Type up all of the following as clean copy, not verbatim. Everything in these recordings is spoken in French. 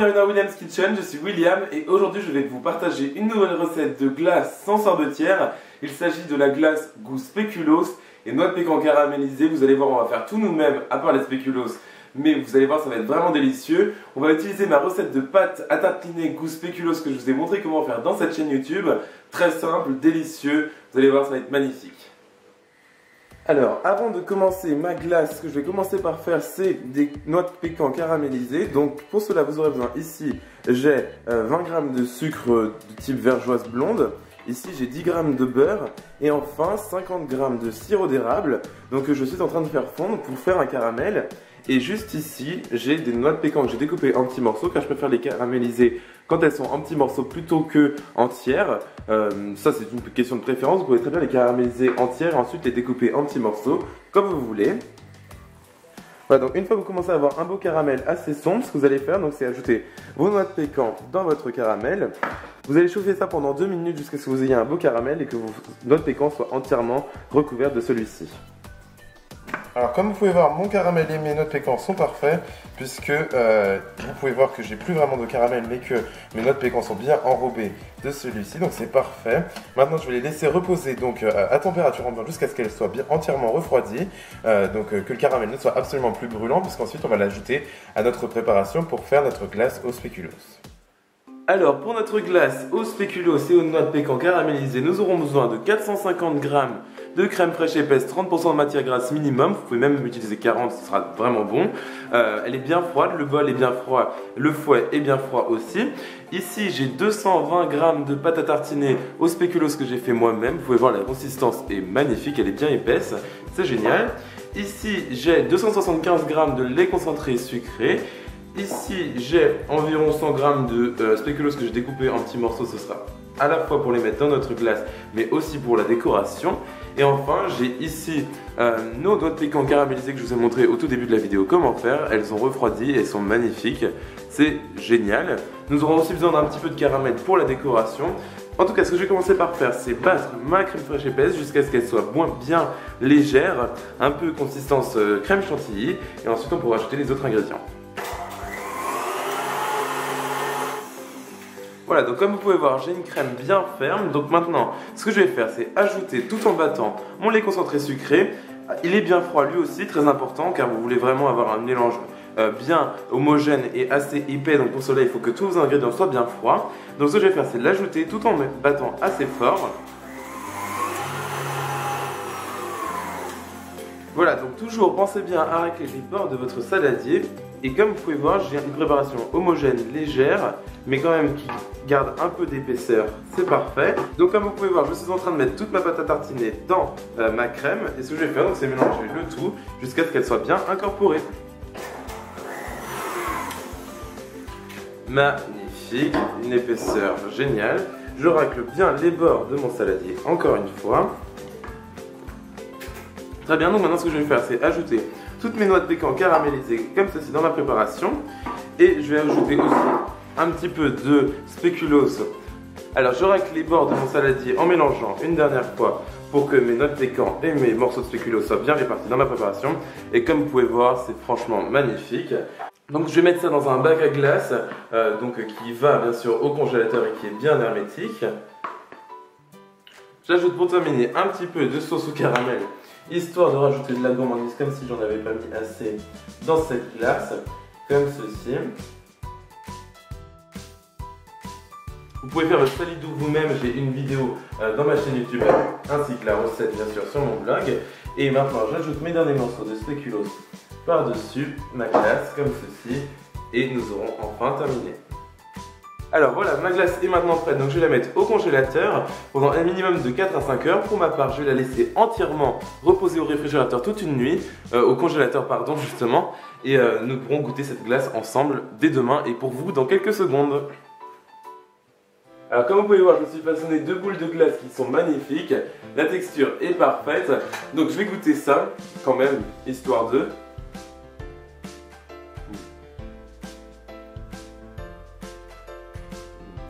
bienvenue dans William's Kitchen, je suis William et aujourd'hui je vais vous partager une nouvelle recette de glace sans sorbetière. Il s'agit de la glace goût spéculoos et noix de pécan caramélisée. Vous allez voir, on va faire tout nous-mêmes à part les spéculoos, mais vous allez voir, ça va être vraiment délicieux. On va utiliser ma recette de pâte à tartiner goût spéculoos que je vous ai montré comment faire dans cette chaîne YouTube. Très simple, délicieux, vous allez voir, ça va être magnifique. Alors, avant de commencer ma glace, ce que je vais commencer par faire, c'est des noix de pécan caramélisées. Donc, pour cela, vous aurez besoin, ici, j'ai 20 g de sucre de type vergeoise blonde. Ici, j'ai 10 g de beurre. Et enfin, 50 g de sirop d'érable. Donc, je suis en train de faire fondre pour faire un caramel. Et juste ici, j'ai des noix de pécan que j'ai découpées en petits morceaux, car je préfère les caraméliser quand elles sont en petits morceaux plutôt que entières. Ça, c'est une question de préférence. Vous pouvez très bien les caraméliser entières et ensuite les découper en petits morceaux, comme vous voulez. Voilà, donc une fois que vous commencez à avoir un beau caramel assez sombre, ce que vous allez faire, c'est ajouter vos noix de pécan dans votre caramel. Vous allez chauffer ça pendant 2 minutes jusqu'à ce que vous ayez un beau caramel et que vos noix de pécan soient entièrement recouvertes de celui-ci. Alors comme vous pouvez voir, mon caramel et mes noix de pécan sont parfaits, puisque vous pouvez voir que j'ai plus vraiment de caramel, mais que mes noix de pécan sont bien enrobées de celui-ci, donc c'est parfait. Maintenant je vais les laisser reposer donc à température ambiante jusqu'à ce qu'elles soient bien entièrement refroidies, que le caramel ne soit absolument plus brûlant, puisqu'ensuite on va l'ajouter à notre préparation pour faire notre glace au spéculoos. Alors, pour notre glace aux spéculoos et aux noix de pécan caramélisées, nous aurons besoin de 450 g de crème fraîche épaisse, 30% de matière grasse minimum. Vous pouvez même utiliser 40, ce sera vraiment bon. Elle est bien froide, le bol est bien froid, le fouet est bien froid aussi. Ici, j'ai 220 g de pâte à tartiner aux spéculoos que j'ai fait moi-même. Vous pouvez voir, la consistance est magnifique, elle est bien épaisse, c'est génial. Ici, j'ai 275 g de lait concentré sucré. Ici, j'ai environ 100 g de spéculoos que j'ai découpé en petits morceaux. Ce sera à la fois pour les mettre dans notre glace, mais aussi pour la décoration. Et enfin, j'ai ici nos noix de pécan caramélisées que je vous ai montré au tout début de la vidéo comment faire. Elles sont refroidies et elles sont magnifiques. C'est génial. Nous aurons aussi besoin d'un petit peu de caramel pour la décoration. En tout cas, ce que je vais commencer par faire, c'est battre ma crème fraîche épaisse jusqu'à ce qu'elle soit bien légère, un peu consistance crème chantilly. Et ensuite, on pourra ajouter les autres ingrédients. Voilà, donc comme vous pouvez voir, j'ai une crème bien ferme. Donc maintenant, ce que je vais faire, c'est ajouter tout en battant mon lait concentré sucré. Il est bien froid lui aussi, très important, car vous voulez vraiment avoir un mélange bien homogène et assez épais. Donc pour cela, il faut que tous vos ingrédients soient bien froids. Donc ce que je vais faire, c'est l'ajouter tout en battant assez fort. Voilà, donc toujours pensez bien à racler les bords de votre saladier. Et comme vous pouvez voir, j'ai une préparation homogène, légère, mais quand même qui garde un peu d'épaisseur, c'est parfait. Donc comme vous pouvez voir, je suis en train de mettre toute ma pâte à tartiner dans ma crème. Et ce que je vais faire, c'est mélanger le tout jusqu'à ce qu'elle soit bien incorporée. Magnifique, une épaisseur géniale. Je racle bien les bords de mon saladier encore une fois. Très bien, donc maintenant ce que je vais faire, c'est ajouter toutes mes noix de pécan caramélisées comme ceci dans ma préparation. Et je vais ajouter aussi un petit peu de spéculoos. Alors je racle les bords de mon saladier en mélangeant une dernière fois pour que mes noix de pécan et mes morceaux de spéculoos soient bien répartis dans ma préparation. Et comme vous pouvez voir, c'est franchement magnifique. Donc je vais mettre ça dans un bac à glace qui va bien sûr au congélateur et qui est bien hermétique. J'ajoute pour terminer un petit peu de sauce au caramel, histoire de rajouter de la gourmandise comme si j'en avais pas mis assez dans cette glace, comme ceci. Vous pouvez faire votre salidou vous-même, j'ai une vidéo dans ma chaîne YouTube ainsi que la recette bien sûr sur mon blog. Et maintenant j'ajoute mes derniers morceaux de spéculoos par-dessus ma glace comme ceci et nous aurons enfin terminé. Alors voilà, ma glace est maintenant prête, donc je vais la mettre au congélateur pendant un minimum de 4 à 5 heures. Pour ma part, je vais la laisser entièrement reposer au réfrigérateur toute une nuit, au congélateur pardon justement, et nous pourrons goûter cette glace ensemble dès demain et pour vous dans quelques secondes. Alors comme vous pouvez voir, je me suis façonné 2 boules de glace qui sont magnifiques, la texture est parfaite, donc je vais goûter ça quand même, histoire de...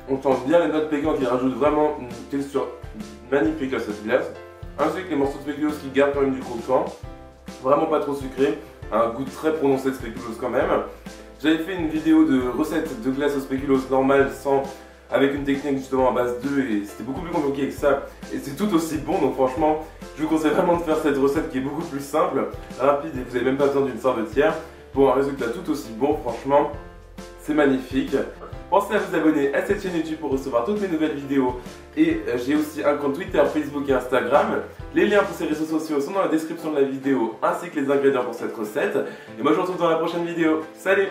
On sent bien les noix de pécan qui rajoutent vraiment une texture magnifique à cette glace, ainsi que les morceaux de spéculoos qui gardent quand même du croquant, vraiment pas trop sucré, un goût très prononcé de spéculoos quand même. J'avais fait une vidéo de recette de glace au spéculoos normale avec une technique justement à base d'œufs et c'était beaucoup plus compliqué que ça et c'est tout aussi bon, donc franchement je vous conseille vraiment de faire cette recette qui est beaucoup plus simple, rapide et vous n'avez même pas besoin d'une sorbetière pour un résultat tout aussi bon. Franchement c'est magnifique. Pensez à vous abonner à cette chaîne YouTube pour recevoir toutes mes nouvelles vidéos et j'ai aussi un compte Twitter, Facebook et Instagram. Les liens pour ces réseaux sociaux sont dans la description de la vidéo ainsi que les ingrédients pour cette recette et moi je vous retrouve dans la prochaine vidéo. Salut!